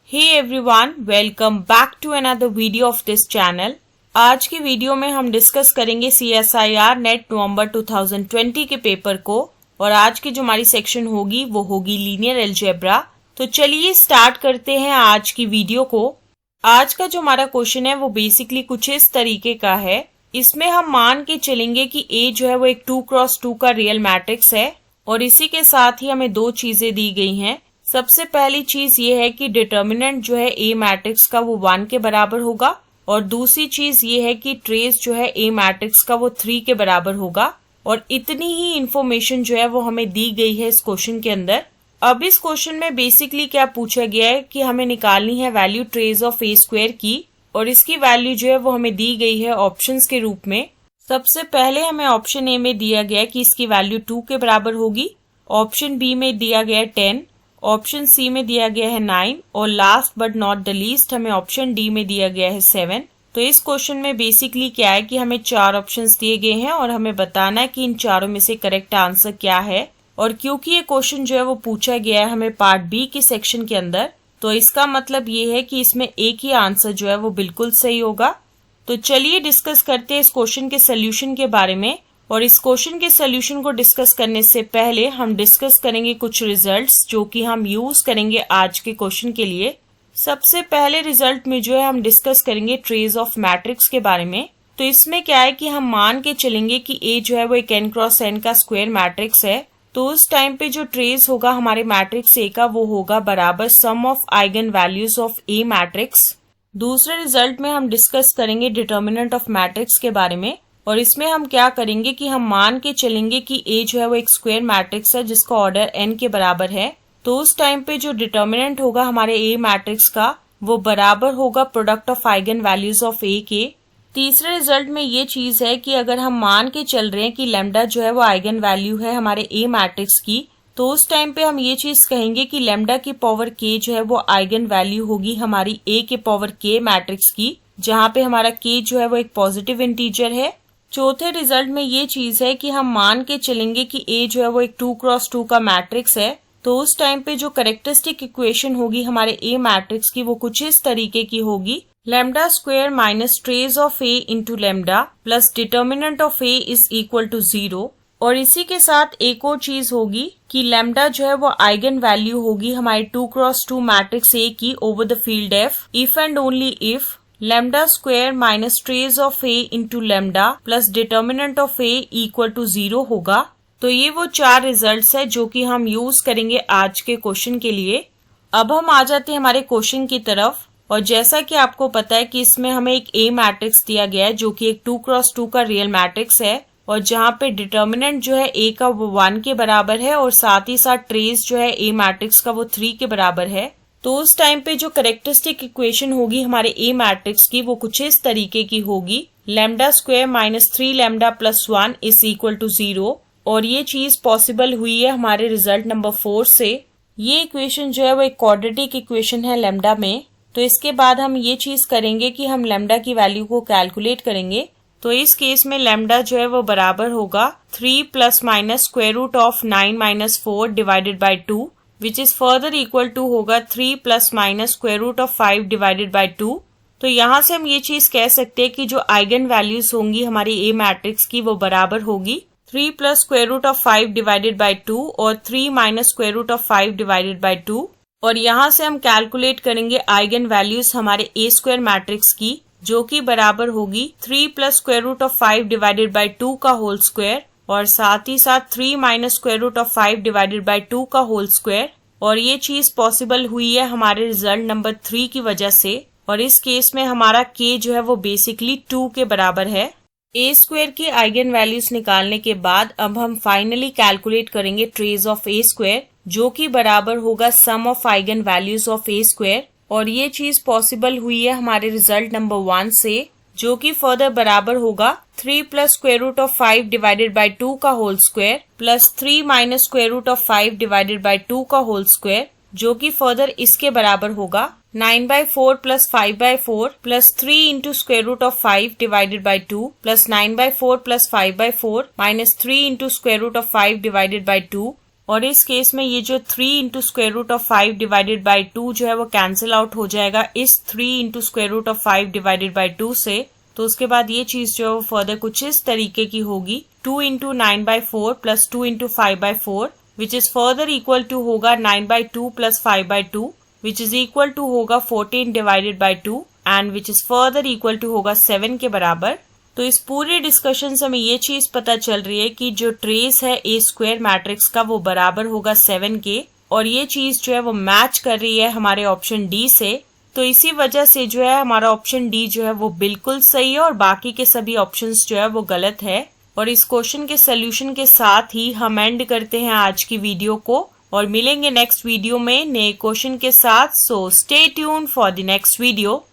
Hey everyone, welcome back to another video of this channel. आज की video में हम डिस्कस करेंगे CSIR नेट नवंबर 2020 के पेपर को और आज की जो हमारी सेक्शन होगी वो होगी लीनियर अलजेब्रा। तो चलिए स्टार्ट करते हैं आज की वीडियो को। आज का जो हमारा क्वेश्चन है वो बेसिकली कुछ इस तरीके का है। इसमें हम मान के चलेंगे कि A जो है वो एक 2x2 का रियल मैट्रिक्स है और इसी के साथ ही हमें दो चीजें दी गई हैं। सबसे पहली चीज ये है कि डिटर्मिनेंट जो है A मैट्रिक्स का वो 1 के बराबर होगा और दूसरी चीज ये है कि ट्रेस जो है A मैट्रिक्स का वो 3 के बराबर होगा और इतनी ही इंफॉर्मेशन जो है वो हमें दी गई है इस क्वेश्चन के अंदर। अब इस क्वेश्चन में बेसिकली क्या पूछा गया है कि हमें निकालनी है value trace of A square की और इसकी वैल्यू जो है वो हमें दी गई है ऑप्शंस के रूप में। सबसे पहले हमें ऑप्शन ए में दिया गया है कि इसकी वैल्यू 2 के बराबर होगी, ऑप्शन बी में दिया गया है 10, ऑप्शन सी में दिया गया है 9 और last but not the least हमें ऑप्शन डी में दिया गया है 7। तो इस क्वेश्चन में बेसिकली क्या है कि हमें 4 ऑप्शंस दिए गए हैं और हमें बताना है कि इन चारों में से करेक्ट आंसर क्या है। और क्योंकि ये क्वेश्चन जो है वो पूछा गया है हमें पार्ट बी के सेक्शन के अंदर, तो इसका मतलब ये है कि इसमें एक ही आंसर जो है वो बिल्कुल सही होगा। तो चलिए डिस्कस करते हैं इस क्वेश्चन के सोल्यूशन के बारे में। और इस क्वेश्चन के सोल्यूशन को डिस्कस करने से पहले हम डिस्कस करेंगे कुछ रिजल्ट्स जो कि हम यूज करेंगे आज के क्वेश्चन के लिए। सबसे पहले रिजल्ट में जो है हम डिस्कस करेंगे ट्रेस ऑफ मैट्रिक्स के बारे में। तो इसमें क्या है कि हम मान के चलेंगे कि A जो है वो एक n क्रॉस n का स्क्वायर मैट्रिक्स है। तो उस टाइम पे जो ट्रेस होगा हमारे मैट्रिक्स A का वो होगा बराबर sum of eigen values of A matrix. दूसरे रिजल्ट में हम डिस्कस करेंगे डिटर्मिनेंट ऑफ मैट्रिक्स के बारे में और इसमें हम क्या करेंगे कि हम मान के चलेंगे कि A जो है वो एक स्क्वायर मैट्रिक्स है जिसका ऑर्डर n के बराबर है। तो उस टाइम पे जो डिटर्मिनेंट होगा हमारे A मैट्रिक्स का वो बराबर होगा product of eigen values of A के। तीसरे रिजल्ट में ये चीज है कि अगर हम मान के चल रहे हैं कि लैम्डा जो है वो आइगन वैल्यू है हमारे A मैट्रिक्स की, तो उस टाइम पे हम ये चीज कहेंगे कि लैम्डा की पावर k जो है वो आइगन वैल्यू होगी हमारी A के पावर k मैट्रिक्स की, जहाँ पे हमारा k जो है वो एक पॉजिटिव इंटीजर है। चौथे रिजल्ट में ये चीज है कि हम मान के चलेंगे कि A जो है वो एक 2x2 का मैट्रिक्स है। तो उस टाइम पे जो कैरेक्टरिस्टिक इक्वेशन होगी हमारे A मैट्रिक्स की वो कुछ इस तरीके की होगी, lambda square minus trace of A into lambda plus determinant of A is equal to 0। और इसी के साथ एक और चीज होगी कि लैम्डा जो है वो आइगन वैल्यू होगी हमारे 2x2 मैट्रिक्स A की over the field F if and only if lambda square minus trace of A into lambda plus determinant of A equal to 0 होगा। तो ये वो 4 रिजल्ट्स है जो कि हम यूज करेंगे आज के क्वेश्चन के लिए। अब हम आ जाते हैं हमारे क्वेश्चन की तरफ और जैसा कि आपको पता है कि इसमें हमें एक A मैट्रिक्स दिया गया है जो कि एक 2x2 का रियल मैट्रिक्स है और जहाँ पे डिटर्मिनेंट जो है A का वो 1 के बराबर है और साथ ही साथ ट्रेस जो है A मैट्रिक्स का वो 3 के बराबर है। तो उस टाइम पे जो कैरेक्टरिस्टिक इक्वेशन होगी हमारे A मैट्रिक्स की वो कुछ इस तरीके की होगी, lambda square minus 3 lambda plus 1 is equal to 0। और ये चीज पॉसिबल हुई है हमारे रिजल्ट नंबर 4 से। ये इक्वेशन जो है वो एक क्वाड्रेटिक इक्वेशन है लैम्डा में। तो इसके बाद हम ये चीज करेंगे कि हम लैम्डा की वैल्यू को कैलकुलेट करेंगे। तो इस केस में लैम्डा जो है वो बराबर होगा 3 plus minus square root of 9 minus 4 divided by 2 which is further equal to होगा 3 plus minus square root of 5 divided by 2। तो यहाँ से हम ये चीज कह सकते हैं कि जो आइगन वैल्यूज होंगी हमारी A मैट्रिक्स की वो बराबर होगी 3 plus square root of 5 divided by 2 और 3 minus square root of 5 divided by 2। और यहाँ से हम कैलकुलेट करेंगे आइगन वैल्यूज हमारे A स्क्वायर मैट्रिक्स की जो कि बराबर होगी 3 plus square root of 5 divided by 2 का होल स्क्वायर और साथ ही साथ 3 minus square root of 5 divided by 2 का होल स्क्वायर। और ये चीज पॉसिबल हुई है हमारे रिजल्ट नंबर 3 की वजह से और इस केस में हमारा k जो है वो बेसिकली 2 के बराबर है। A स्क्वायर की आइगन वैल्यूज निकालने के बाद अब हम फाइनली कैलकुलेट करेंगे ट्रेस ऑफ A स्क्वायर जो कि बराबर होगा sum of eigen values of A square. और ये चीज पॉसिबल हुई है हमारे रिजल्ट नंबर 1 से जो कि फर्दर बराबर होगा 3 plus square root of 5 divided by 2 का whole square plus 3 minus square root of 5 divided by 2 का होल स्क्वायर जो कि फर्दर इसके बराबर होगा 9/4 plus 5/4 plus 3 into square root of 5 divided by 2 plus 9/4 plus 5/4 minus 3 into square root of 5 divided by 2। और इस case में ये जो 3 into square root of 5 divided by 2 जो है वो कैंसिल आउट हो जाएगा इस 3 into square root of 5 divided by 2 से। तो उसके बाद ये चीज जो है वो फर्दर कुछ इस तरीके की होगी, 2 into 9 by 4 plus 2 into 5 by 4 which is further equal to होगा 9 by 2 plus 5 by 2 which is equal to होगा 14 divided by 2 and which is further equal to होगा 7 के बराबर। तो इस पूरे डिस्कशन से हमें ये चीज पता चल रही है कि जो ट्रेस है ए स्क्वायर मैट्रिक्स का वो बराबर होगा 7 के, और ये चीज जो है वो मैच कर रही है हमारे ऑप्शन डी से। तो इसी वजह से जो है हमारा ऑप्शन डी जो है वो बिल्कुल सही है और बाकी के सभी ऑप्शंस जो है वो गलत है। और इस क्वेश्चन के सोल्यूशन के साथ ही हम एंड करते हैं आज की वीडियो को और मिलेंगे नेक्स्ट वीडियो में नए क्वेश्चन के साथ। So stay tune for the next video.